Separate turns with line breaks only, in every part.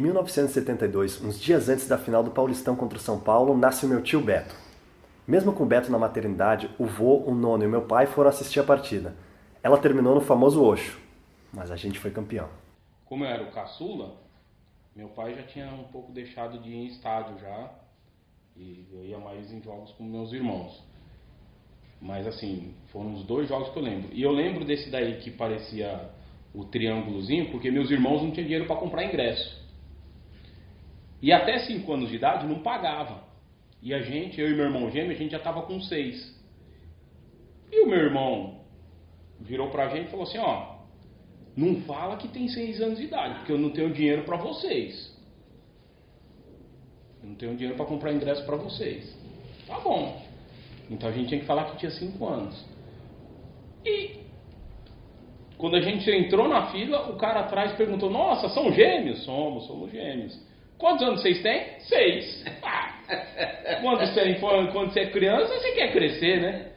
Em 1972, uns dias antes da final do Paulistão contra o São Paulo, nasce o meu tio Beto. Mesmo com o Beto na maternidade, o vô, o nono e o meu pai foram assistir a partida. Ela terminou no famoso Oxo, mas a gente foi campeão.
Como eu era o caçula, meu pai já tinha um pouco deixado de ir em estádio já, e eu ia mais em jogos com meus irmãos. Mas assim, foram os 2 jogos que eu lembro. E eu lembro desse daí que parecia o triângulozinho, porque meus irmãos não tinham dinheiro para comprar ingresso. E até 5 anos de idade não pagava. E a gente, eu e meu irmão gêmeo, a gente já estava com 6. E o meu irmão virou pra gente e falou assim, ó, não fala que tem 6 anos de idade, porque eu não tenho dinheiro para vocês. Eu não tenho dinheiro para comprar ingresso para vocês. Tá bom. Então a gente tinha que falar que tinha 5 anos. E quando a gente entrou na fila, o cara atrás perguntou, nossa, são gêmeos? Somos gêmeos. Quantos anos vocês têm? 6. Quando você é criança, você quer crescer, né?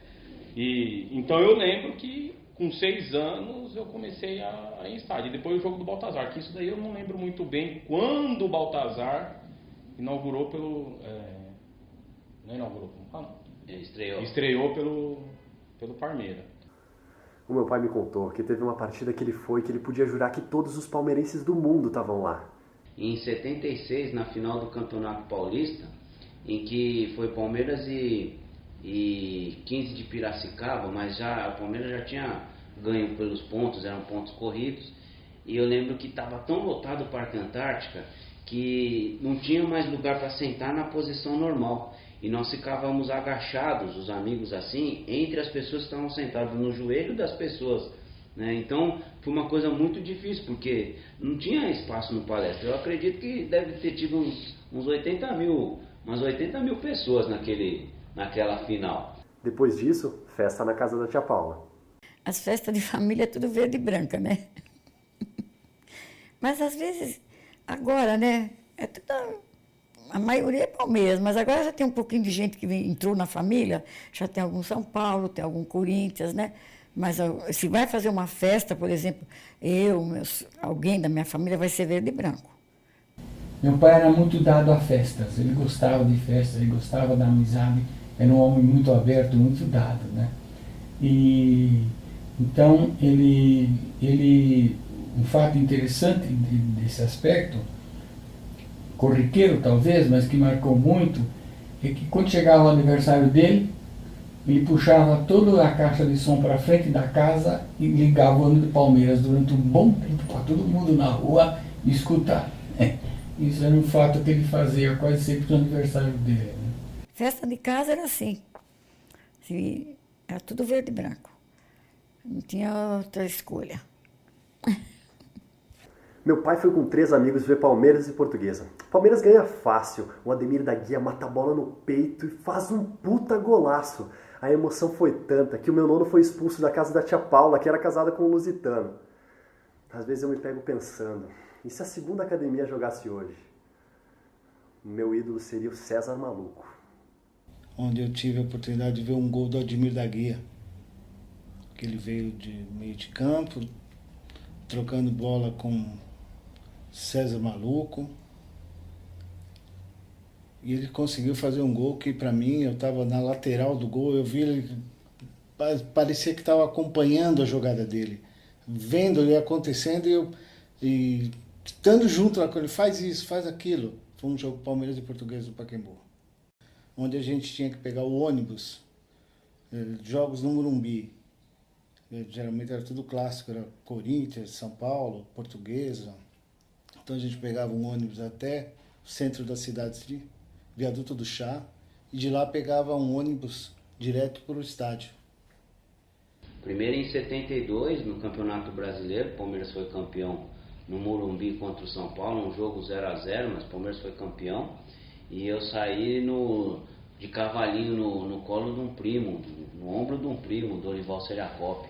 E então eu lembro que com 6 anos eu comecei a ir em estádio. E depois o jogo do Baltazar, que isso daí eu não lembro muito bem quando o Baltazar inaugurou pelo... não inaugurou, como fala? Estreou pelo Parmeira.
O meu pai me contou que teve uma partida que ele foi que ele podia jurar que todos os palmeirenses do mundo estavam lá.
Em 76, na final do Campeonato Paulista, em que foi Palmeiras e 15 de Piracicaba, mas já o Palmeiras já tinha ganho pelos pontos, eram pontos corridos, e eu lembro que estava tão lotado o Parque Antártica que não tinha mais lugar para sentar na posição normal, e nós ficávamos agachados, os amigos assim, entre as pessoas que estavam sentadas no joelho das pessoas, né? Então foi uma coisa muito difícil, porque não tinha espaço no palestra. Eu acredito que deve ter tido umas 80 mil pessoas naquela final.
Depois disso, festa na casa da tia Paula.
As festas de família é tudo verde e branca, né? Mas às vezes, agora, né? É tudo, a maioria é Palmeiras, mas agora já tem um pouquinho de gente que entrou na família, já tem algum São Paulo, tem algum Corinthians, né? Mas se vai fazer uma festa, por exemplo, alguém da minha família vai ser verde e branco.
Meu pai era muito dado a festas, ele gostava de festas, ele gostava da amizade, era um homem muito aberto, muito dado, né? E então um fato interessante desse aspecto, corriqueiro talvez, mas que marcou muito, é que quando chegava o aniversário dele, ele puxava toda a caixa de som para frente da casa e ligava o hino do Palmeiras durante um bom tempo para todo mundo na rua escutar. Isso era um fato que ele fazia quase sempre no aniversário dele, né?
Festa de casa era assim. Era tudo verde e branco. Não tinha outra escolha.
Meu pai foi com 3 amigos ver Palmeiras e Portuguesa. Palmeiras ganha fácil, o Ademir da Guia mata a bola no peito e faz um puta golaço. A emoção foi tanta que o meu nono foi expulso da casa da tia Paula, que era casada com um lusitano. Às vezes eu me pego pensando, e se a segunda academia jogasse hoje? Meu ídolo seria o César Maluco.
Onde eu tive a oportunidade de ver um gol do Ademir da Guia. Que ele veio de meio de campo, trocando bola com César Maluco. E ele conseguiu fazer um gol que, para mim, eu estava na lateral do gol, eu vi ele, parecia que estava acompanhando a jogada dele, vendo ele acontecendo e estando junto lá com ele, faz isso, faz aquilo. Foi um jogo Palmeiras e Portuguesa do Pacaembu, onde a gente tinha que pegar o ônibus, jogos no Morumbi. Geralmente era tudo clássico, era Corinthians, São Paulo, Portuguesa. Então a gente pegava um ônibus até o centro da cidade, Viaduto do Chá, e de lá pegava um ônibus direto para o estádio.
Primeiro em 72, no Campeonato Brasileiro, o Palmeiras foi campeão no Morumbi contra o São Paulo, um jogo 0-0, mas o Palmeiras foi campeão. E eu saí de cavalinho no colo de um primo, no ombro de um primo, do Dorival Seriacop.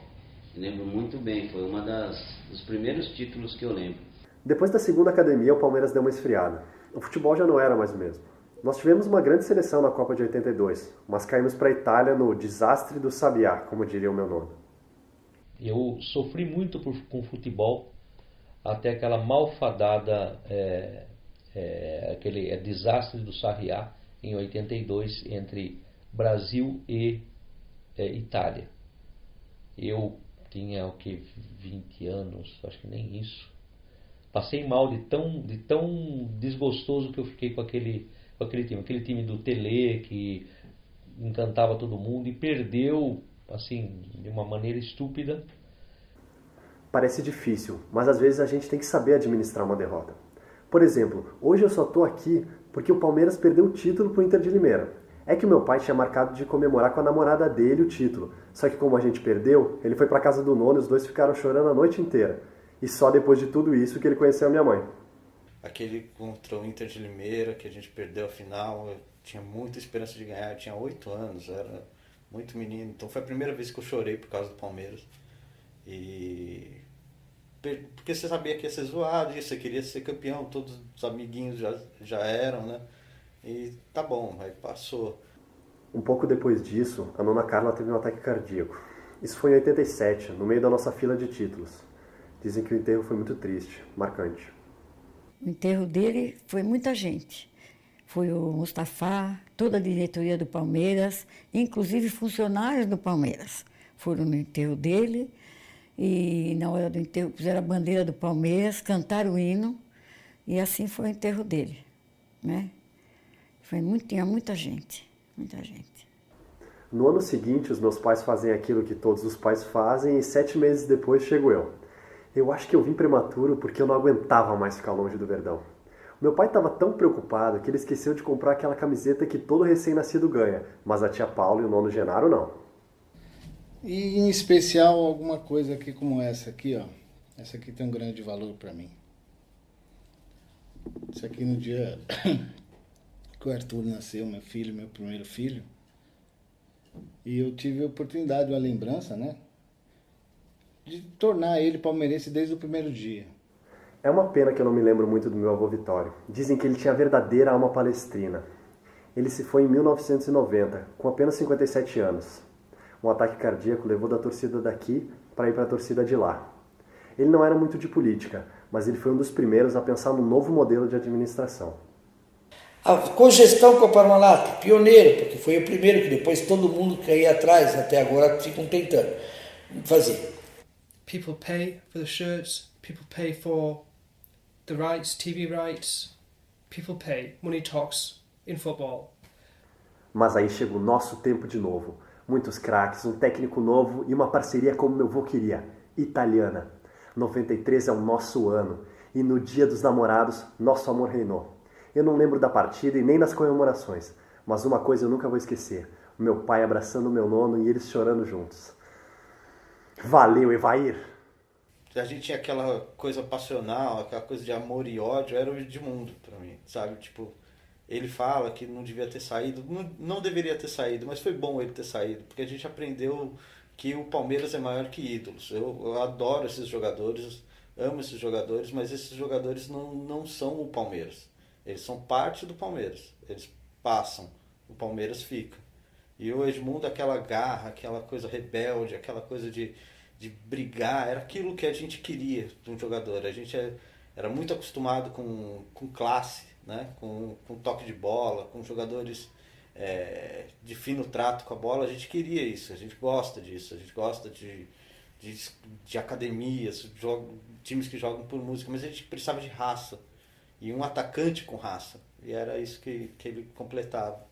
Lembro muito bem, foi dos primeiros títulos que eu lembro.
Depois da segunda academia, o Palmeiras deu uma esfriada. O futebol já não era mais o mesmo. Nós tivemos uma grande seleção na Copa de 82, mas caímos para a Itália no desastre do Sabiá, como diria o meu nome.
Eu sofri muito com futebol, até aquela malfadada aquele desastre do Sarriá em 82 entre Brasil e Itália. Eu tinha 20 anos, acho que nem isso. Passei mal de tão desgostoso que eu fiquei com aquele time do Tele que encantava todo mundo e perdeu assim de uma maneira estúpida.
Parece difícil, mas às vezes a gente tem que saber administrar uma derrota. Por exemplo, hoje eu só estou aqui porque o Palmeiras perdeu o título para o Inter de Limeira. É que o meu pai tinha marcado de comemorar com a namorada dele o título, só que como a gente perdeu, ele foi para casa do nono e os dois ficaram chorando a noite inteira. E só depois de tudo isso que ele conheceu a minha mãe.
Aquele contra o Inter de Limeira, que a gente perdeu a final, eu tinha muita esperança de ganhar, eu tinha 8 anos, era muito menino. Então foi a primeira vez que eu chorei por causa do Palmeiras. Porque você sabia que ia ser zoado, você queria ser campeão, todos os amiguinhos já eram, né? E tá bom, aí passou.
Um pouco depois disso, a nona Carla teve um ataque cardíaco. Isso foi em 87, no meio da nossa fila de títulos. Dizem que o enterro foi muito triste, marcante.
O enterro dele foi muita gente. Foi o Mustafa, toda a diretoria do Palmeiras, inclusive funcionários do Palmeiras. Foram no enterro dele e na hora do enterro puseram a bandeira do Palmeiras, cantaram o hino e assim foi o enterro dele, né? Tinha muita gente, muita gente.
No ano seguinte, os meus pais fazem aquilo que todos os pais fazem e 7 meses depois chego eu. Eu acho que eu vim prematuro porque eu não aguentava mais ficar longe do Verdão. O meu pai estava tão preocupado que ele esqueceu de comprar aquela camiseta que todo recém-nascido ganha, mas a tia Paula e o nono Genaro não.
E em especial alguma coisa aqui como essa aqui, ó. Essa aqui tem um grande valor para mim. Isso aqui no dia que o Arthur nasceu, meu primeiro filho. E eu tive a oportunidade, uma lembrança, né? De tornar ele palmeirense desde o primeiro dia.
É uma pena que eu não me lembro muito do meu avô Vitório. Dizem que ele tinha a verdadeira alma palestrina. Ele se foi em 1990, com apenas 57 anos. Um ataque cardíaco levou da torcida daqui para ir para a torcida de lá. Ele não era muito de política, mas ele foi um dos primeiros a pensar num novo modelo de administração.
A cogestão com a Parmalat, pioneiro, porque foi o primeiro que depois todo mundo que ia atrás, até agora ficam tentando fazer.
People pay for the shirts, people pay for the rights, TV rights, people pay. Money talks in football.
Mas aí chega o nosso tempo de novo. Muitos craques, um técnico novo e uma parceria como meu avô queria, italiana. 93 é o nosso ano e no dia dos namorados, nosso amor reinou. Eu não lembro da partida e nem das comemorações, mas uma coisa eu nunca vou esquecer. O meu pai abraçando o meu nono e eles chorando juntos. Valeu, Evair!
A gente tinha aquela coisa passional, aquela coisa de amor e ódio, era o Edmundo pra mim, sabe? Tipo, ele fala que não devia ter saído, não deveria ter saído, mas foi bom ele ter saído, porque a gente aprendeu que o Palmeiras é maior que ídolos. Eu adoro esses jogadores, amo esses jogadores, mas esses jogadores não são o Palmeiras. Eles são parte do Palmeiras, eles passam, o Palmeiras fica. E o Edmundo, aquela garra, aquela coisa rebelde, aquela coisa de brigar, era aquilo que a gente queria de um jogador. A gente era muito acostumado com classe, né? com toque de bola, com jogadores de fino trato com a bola. A gente queria isso, a gente gosta disso, a gente gosta de academias, times que jogam por música, mas a gente precisava de raça. E um atacante com raça. E era isso que ele completava.